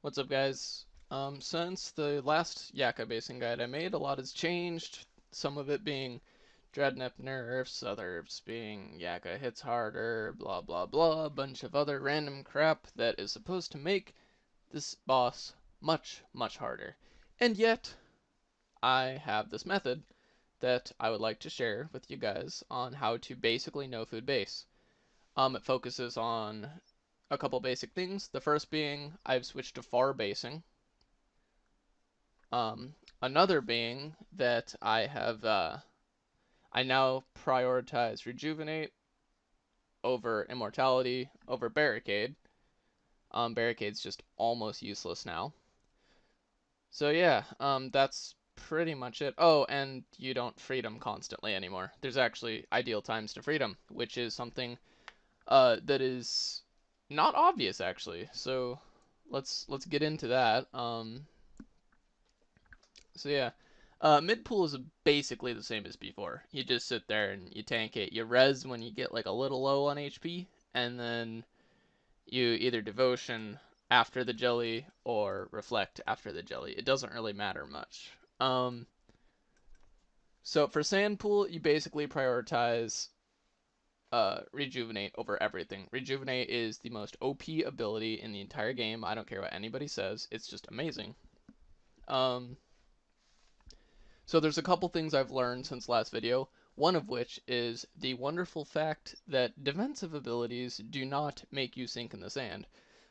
What's up, guys? Since the last Yaka basing guide I made, a lot has changed. Some of it being dreadnip nerfs, others being Yaka hits harder, blah blah blah, a bunch of other random crap that is supposed to make this boss much, much harder. And yet, I have this method that I would like to share with you guys on how to basically no food base. It focuses on a couple basic things. The first being I've switched to far basing. Another being that I now prioritize rejuvenate over immortality over barricade. Barricade's just almost useless now. So yeah, that's pretty much it. Oh, and you don't freedom constantly anymore. There's actually ideal times to freedom, which is something that is not obvious actually. So let's get into that. So yeah, mid pool is basically the same as before. You just sit there and you tank it. You res when you get like a little low on HP, and then you either devotion after the jelly or reflect after the jelly. It doesn't really matter much. So for sand pool, you basically prioritize rejuvenate over everything. Rejuvenate is the most OP ability in the entire game. I don't care what anybody says. It's just amazing. So there's a couple things I've learned since last video, one of which is the wonderful fact that defensive abilities do not make you sink in the sand.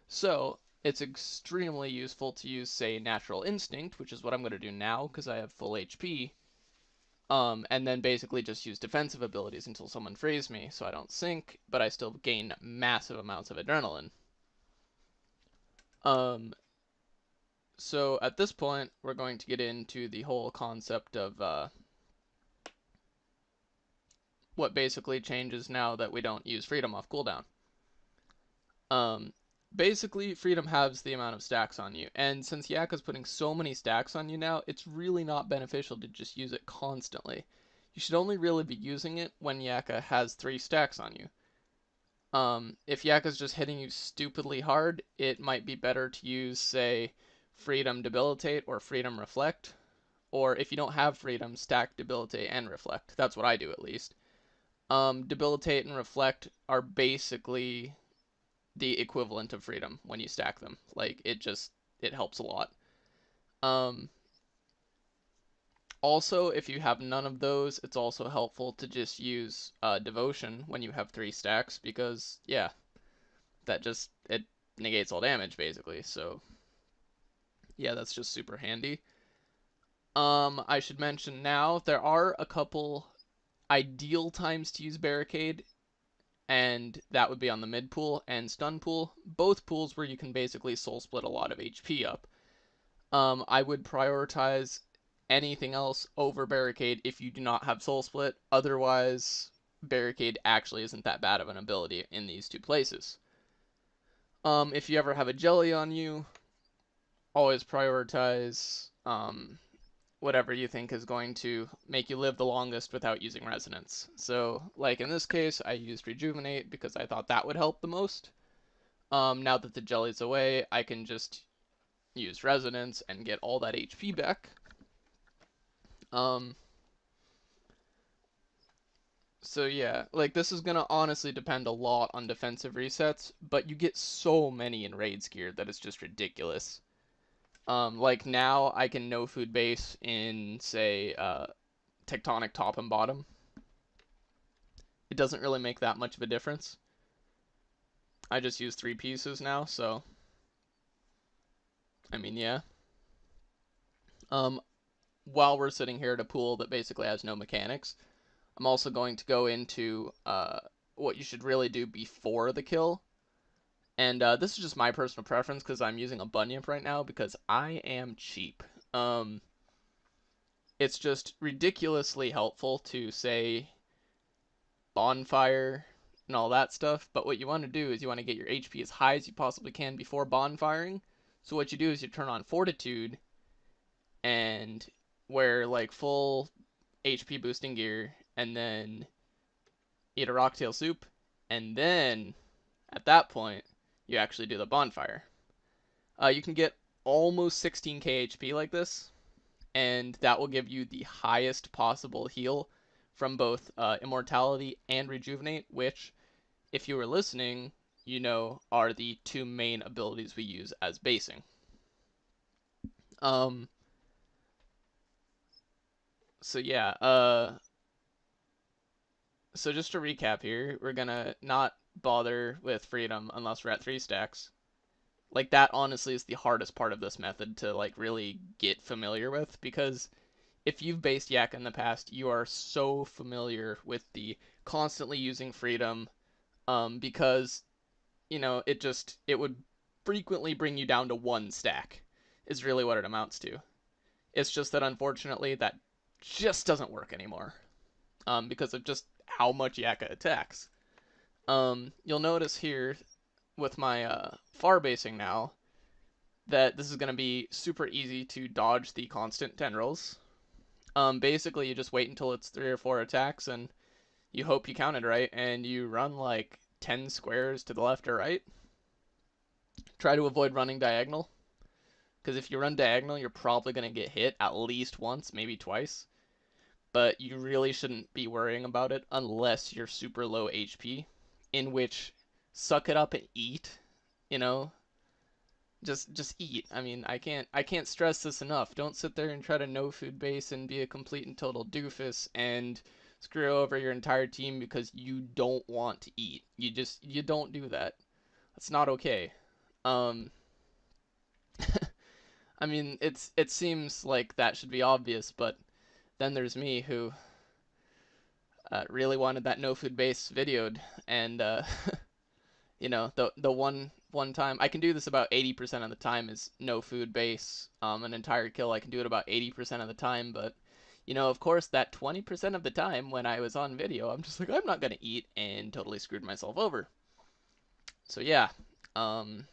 So it's extremely useful to use, say, Natural Instinct, which is what I'm going to do now because I have full HP, and then basically just use defensive abilities until someone frays me so I don't sink, but I still gain massive amounts of adrenaline. So at this point, we're going to get into the whole concept of what basically changes now that we don't use freedom off cooldown. Basically, freedom halves the amount of stacks on you, and since Yaka's putting so many stacks on you now, it's really not beneficial to just use it constantly. You should only really be using it when Yaka has 3 stacks on you. If Yaka's just hitting you stupidly hard, it might be better to use, say, freedom debilitate or freedom reflect, or if you don't have freedom, stack debilitate and reflect. That's what I do, at least. Debilitate and reflect are basically the equivalent of freedom when you stack them. Like, it helps a lot. Also, if you have none of those, it's also helpful to just use devotion when you have 3 stacks, because yeah, it negates all damage basically. So yeah, that's just super handy. I should mention now, there are a couple ideal times to use barricade, and that would be on the mid pool and stun pool, both pools where you can basically soul split a lot of HP up. I would prioritize anything else over barricade if you do not have soul split. Otherwise, barricade actually isn't that bad of an ability in these 2 places. If you ever have a jelly on you, always prioritize whatever you think is going to make you live the longest without using resonance. So, like in this case, I used rejuvenate because I thought that would help the most. Now that the jelly's away, I can just use resonance and get all that HP back. So yeah, like this is gonna honestly depend a lot on defensive resets, but you get so many in Raids gear that it's just ridiculous. Like now I can no food base in, say, Tectonic top and bottom. It doesn't really make that much of a difference. I just use 3 pieces now, so I mean, yeah. While we're sitting here at a pool that basically has no mechanics, I'm also going to go into what you should really do before the kill. And this is just my personal preference because I'm using a bunyip right now because I am cheap. It's just ridiculously helpful to, say, bonfire and all that stuff, but what you want to do is you want to get your HP as high as you possibly can before bonfiring. So what you do is you turn on fortitude and wear like full HP boosting gear, and then eat a rocktail soup, and then at that point you actually do the bonfire. You can get almost 16k HP like this, and that will give you the highest possible heal from both Immortality and Rejuvenate, which, if you were listening, you know are the two main abilities we use as basing. So yeah, so just to recap here, we're gonna not bother with Freedom unless we're at 3 stacks. Like, that honestly is the hardest part of this method to like really get familiar with, because if you've based Yaka in the past, you are so familiar with the constantly using Freedom, because, you know, it would frequently bring you down to 1 stack, is really what it amounts to. It's just that unfortunately that just doesn't work anymore, because of just how much Yaka attacks. You'll notice here with my far basing now that this is going to be super easy to dodge the constant Tendrils. Basically, you just wait until it's 3 or 4 attacks, and you hope you counted right, and you run like 10 squares to the left or right. Try to avoid running diagonal, because if you run diagonal, you're probably going to get hit at least once, maybe twice. But you really shouldn't be worrying about it unless you're super low HP, in which suck it up and eat, you know? Just eat. I mean, I can't stress this enough. Don't sit there and try to no food base and be a complete and total doofus and screw over your entire team because you don't want to eat. You don't do that. That's not okay. I mean, it seems like that should be obvious, but then there's me who really wanted that no food base videoed, and you know, the one time I can do this about 80% of the time is no food base, an entire kill. I can do it about 80% of the time, but you know, of course, that 20% of the time when I was on video, I'm just like, I'm not gonna eat, and totally screwed myself over. So yeah, don't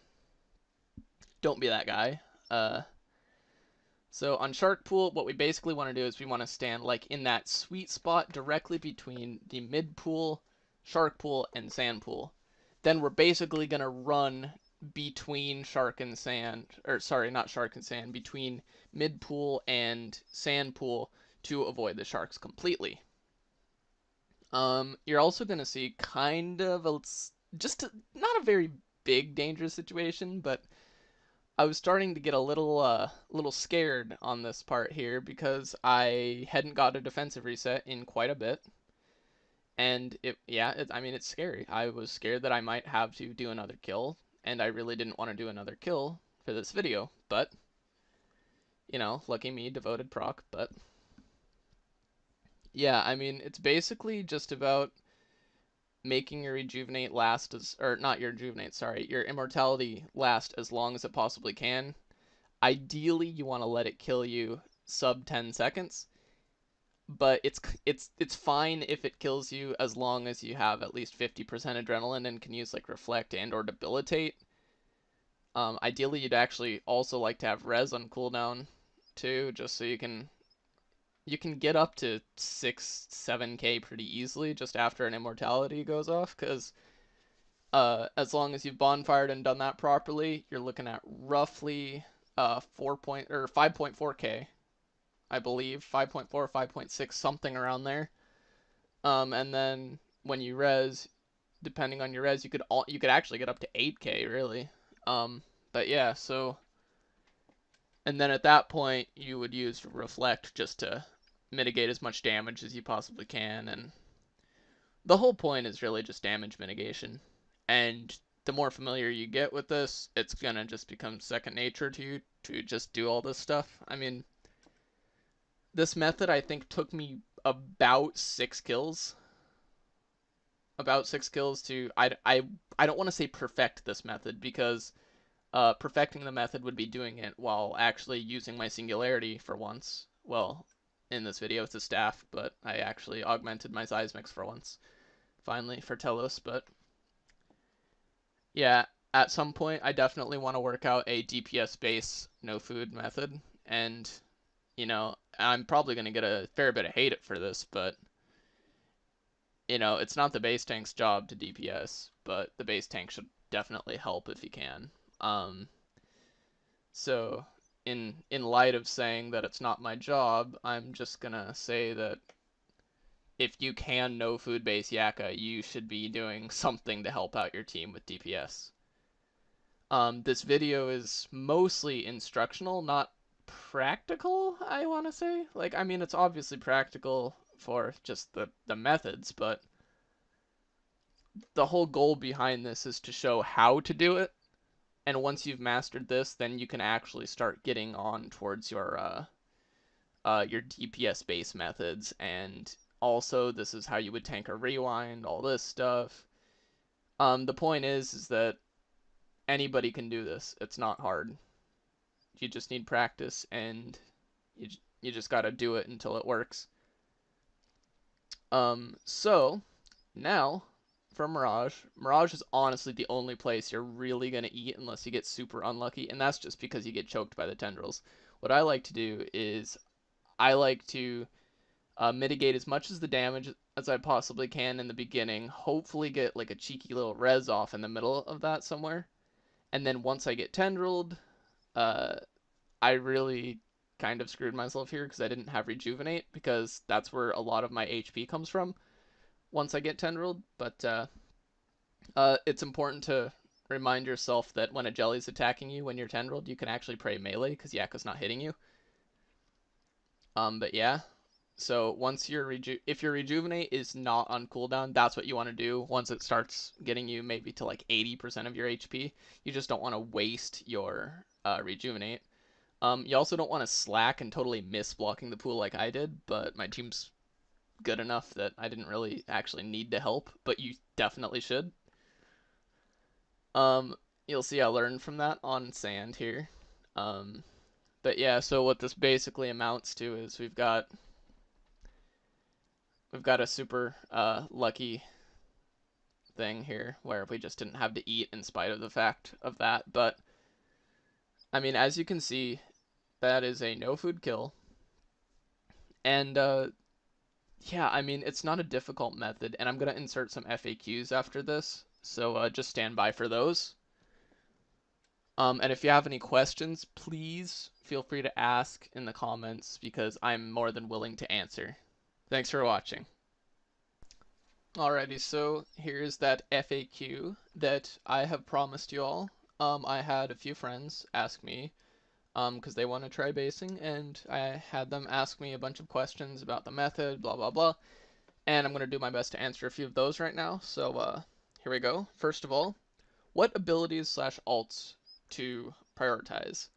be that guy. So on Shark Pool, what we basically want to do is we want to stand like in that sweet spot directly between the mid pool, Shark Pool, and Sand Pool. Then we're basically going to run between Shark and Sand, or sorry, not Shark and Sand, between mid pool and Sand Pool to avoid the sharks completely. You're also going to see kind of not a very big dangerous situation, but I was starting to get a little scared on this part here because I hadn't got a defensive reset in quite a bit. And I mean, it's scary. I was scared that I might have to do another kill, and I really didn't want to do another kill for this video, but, you know, lucky me, devoted proc, but, yeah, I mean, it's basically just about making your rejuvenate last as, or not your rejuvenate, sorry, your immortality last as long as it possibly can. Ideally, you want to let it kill you sub 10 seconds, but it's fine if it kills you as long as you have at least 50% adrenaline and can use like reflect and or debilitate. Ideally, you'd actually also like to have res on cooldown too, just so you can get up to 6-7k pretty easily just after an immortality goes off, because as long as you've bonfired and done that properly, you're looking at roughly 5.4k, I believe, 5.4 or 5.6, something around there. And then when you res, depending on your res, you could actually get up to 8k really. But yeah, so, and then at that point you would use reflect just to mitigate as much damage as you possibly can, and the whole point is really just damage mitigation. And the more familiar you get with this, it's gonna just become second nature to you to just do all this stuff. I mean, this method I think took me about 6 kills. About 6 kills to, I don't want to say perfect this method, because perfecting the method would be doing it while actually using my singularity for once. Well, in this video it's a staff, but I actually augmented my seismics for once, finally, for Telos. But yeah, at some point I definitely want to work out a DPS base no food method, and you know, I'm probably going to get a fair bit of hate for this, but you know, it's not the base tank's job to DPS, but the base tank should definitely help if you can. So in light of saying that it's not my job, I'm just gonna say that if you can no food base Yaka, you should be doing something to help out your team with DPS. This video is mostly instructional, not practical, I want to say. Like, I mean, it's obviously practical for just the methods, but the whole goal behind this is to show how to do it. And once you've mastered this, then you can actually start getting on towards your DPS base methods. And also, this is how you would tank a rewind, all this stuff. The point is that anybody can do this. It's not hard. You just need practice, and you just gotta do it until it works. So now for Mirage. Mirage is honestly the only place you're really gonna eat unless you get super unlucky, and that's just because you get choked by the Tendrils. What I like to do is I like to mitigate as much as the damage as I possibly can in the beginning. Hopefully get like a cheeky little res off in the middle of that somewhere. And then once I get Tendriled, I really kind of screwed myself here because I didn't have Rejuvenate, because that's where a lot of my HP comes from once I get Tendrilled. But it's important to remind yourself that when a jelly's attacking you when you're Tendrilled, you can actually pray melee because Yaka's not hitting you. But yeah, so once if your Rejuvenate is not on cooldown, that's what you want to do once it starts getting you maybe to like 80% of your HP. You just don't want to waste your Rejuvenate. You also don't want to slack and totally miss blocking the pool like I did, but my team's good enough that I didn't really actually need to help, but you definitely should. You'll see I learned from that on sand here. But yeah, so what this basically amounts to is we've got a super lucky thing here where we just didn't have to eat in spite of the fact of that. But I mean, as you can see, that is a no food kill. And yeah, I mean, it's not a difficult method, and I'm gonna insert some FAQs after this, so just stand by for those. And if you have any questions, please feel free to ask in the comments, because I'm more than willing to answer. Thanks for watching. Alrighty, so here's that FAQ that I have promised you all. I had a few friends ask me, because they want to try basing, and I had them ask me a bunch of questions about the method, blah, blah, blah. And I'm going to do my best to answer a few of those right now. So here we go. First of all, what abilities / alts to prioritize?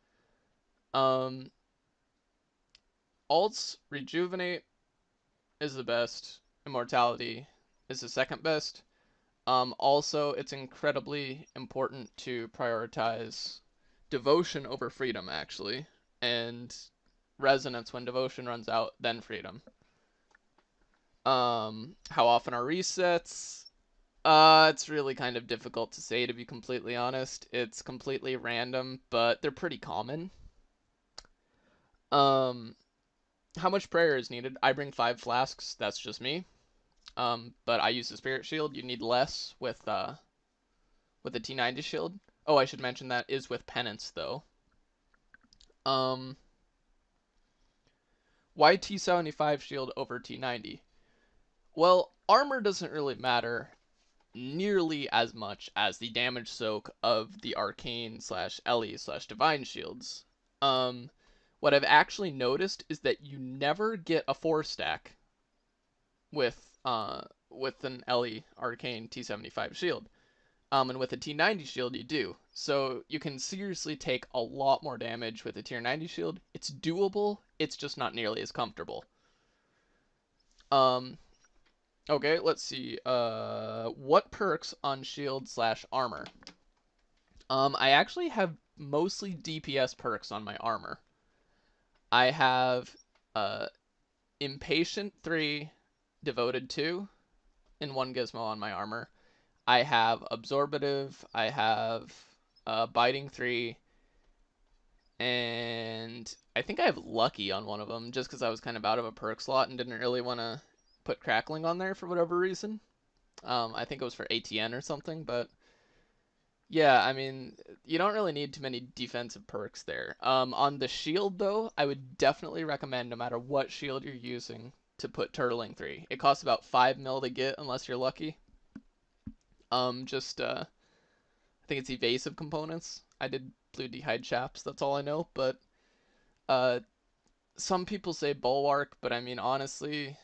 Alts, Rejuvenate is the best. Immortality is the second best. Also, it's incredibly important to prioritize Devotion over Freedom, actually. And Resonance when Devotion runs out, then Freedom. How often are resets? It's really kind of difficult to say, to be completely honest. It's completely random, but they're pretty common. How much prayer is needed? I bring 5 flasks, that's just me. But I use the Spirit Shield. You need less with the T90 shield. Oh, I should mention that is with Penance, though. Why T75 shield over T90? Well, armor doesn't really matter nearly as much as the damage soak of the Arcane / Ellie / Divine shields. What I've actually noticed is that you never get a 4-stack with an Ellie Arcane T75 shield. And with a T90 shield, you do. So you can seriously take a lot more damage with a Tier 90 shield. It's doable, it's just not nearly as comfortable. Okay, let's see. What perks on shield / armor? I actually have mostly DPS perks on my armor. I have Impatient 3, Devoted 2 in 1 gizmo on my armor. I have Absorbative, I have Biting 3, and I think I have Lucky on one of them, just because I was kind of out of a perk slot and didn't really want to put Crackling on there for whatever reason. I think it was for ATN or something, but Yeah, I mean, you don't really need too many defensive perks there. On the shield though, I would definitely recommend, no matter what shield you're using, to put Turtling 3. It costs about 5 mil to get unless you're lucky. I think it's evasive components. I did blue d'hide chaps, that's all I know, but uh some people say bulwark, but I mean honestly,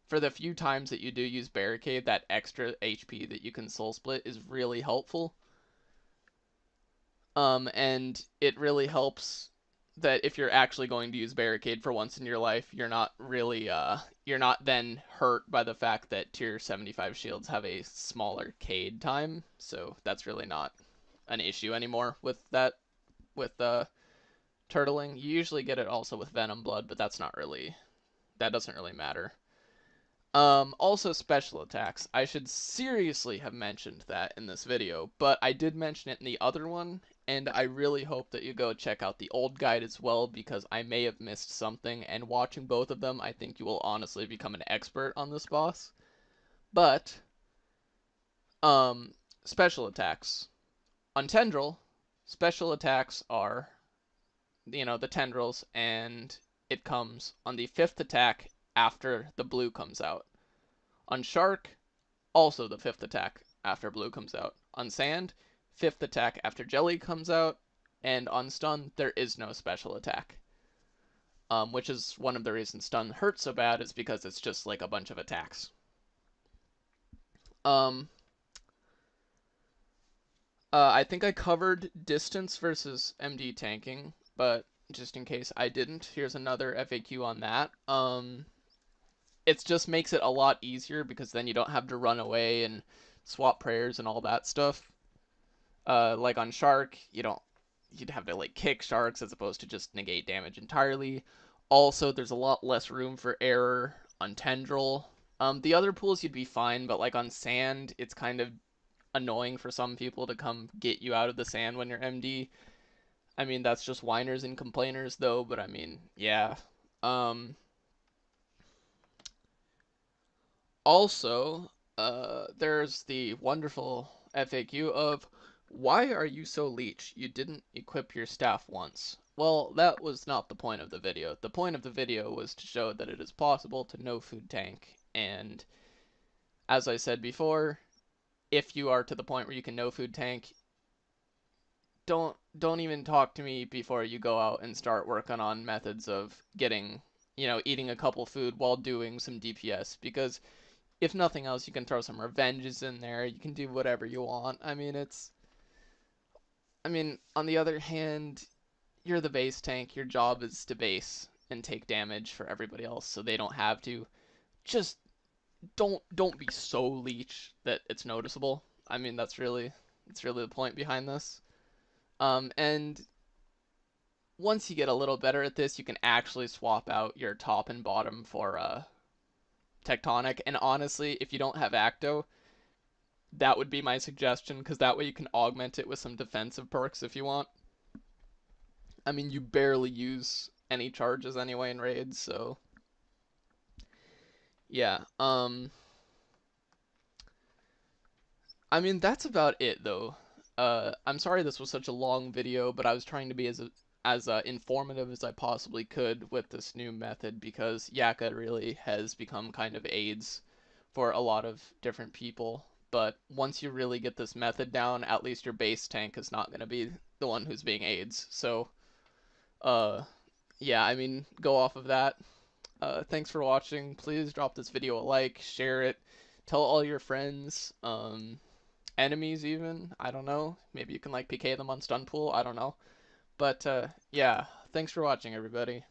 for the few times that you do use barricade, that extra HP that you can soul split is really helpful. And it really helps that if you're actually going to use barricade for once in your life, you're not really you're not then hurt by the fact that tier 75 shields have a smaller cade time, so that's really not an issue anymore with that, with turtling. You usually get it also with venom blood, but that doesn't really matter. Also special attacks. I should seriously have mentioned that in this video, but I did mention it in the other one, and I really hope that you go check out the old guide as well, because I may have missed something, and watching both of them, I think you will honestly become an expert on this boss. But, special attacks. On Tendril, special attacks are, the tendrils, and it comes on the 5th attack after the blue comes out. On Shark, also the 5th attack after blue comes out. On Sand, 5th attack after jelly comes out. And on Stun, there is no special attack. Which is one of the reasons Stun hurts so bad, is because it's just like a bunch of attacks. I think I covered distance versus MD tanking, but just in case I didn't, here's another FAQ on that. It just makes it a lot easier, because then you don't have to run away and swap prayers and all that stuff. Like on Shark, you'd have to like kick sharks as opposed to just negate damage entirely. Also, there's a lot less room for error on Tendril. The other pools you'd be fine, but like on Sand, it's kind of annoying for some people to come get you out of the sand when you're MD. I mean, that's just whiners and complainers though, but I mean, yeah. Also, there's the wonderful FAQ of, why are you so leech? You didn't equip your staff once. Well, that was not the point of the video. The point of the video was to show that it is possible to no food tank, and as I said before, if you are to the point where you can no food tank, don't even talk to me before you go out and start working on methods of getting, eating a couple food while doing some DPS, because if nothing else, you can throw some revenges in there, you can do whatever you want. I mean, on the other hand, you're the base tank, your job is to base and take damage for everybody else so they don't have to. Just don't be so leech that it's noticeable. I mean, that's really the point behind this. And once you get a little better at this, you can actually swap out your top and bottom for Tectonic. And honestly, if you don't have Acto, that would be my suggestion, because that way you can augment it with some defensive perks if you want. I mean, you barely use any charges anyway in raids, so yeah. I mean, that's about it though. I'm sorry this was such a long video, but I was trying to be as informative as I possibly could with this new method, because Yaka really has become kind of AIDS for a lot of different people. But once you really get this method down, at least your base tank is not going to be the one who's being AIDS. So, yeah, I mean, go off of that. Thanks for watching. Please drop this video a like, share it, tell all your friends, enemies even, I don't know. Maybe you can like PK them on stun pool, I don't know. But, yeah, thanks for watching, everybody.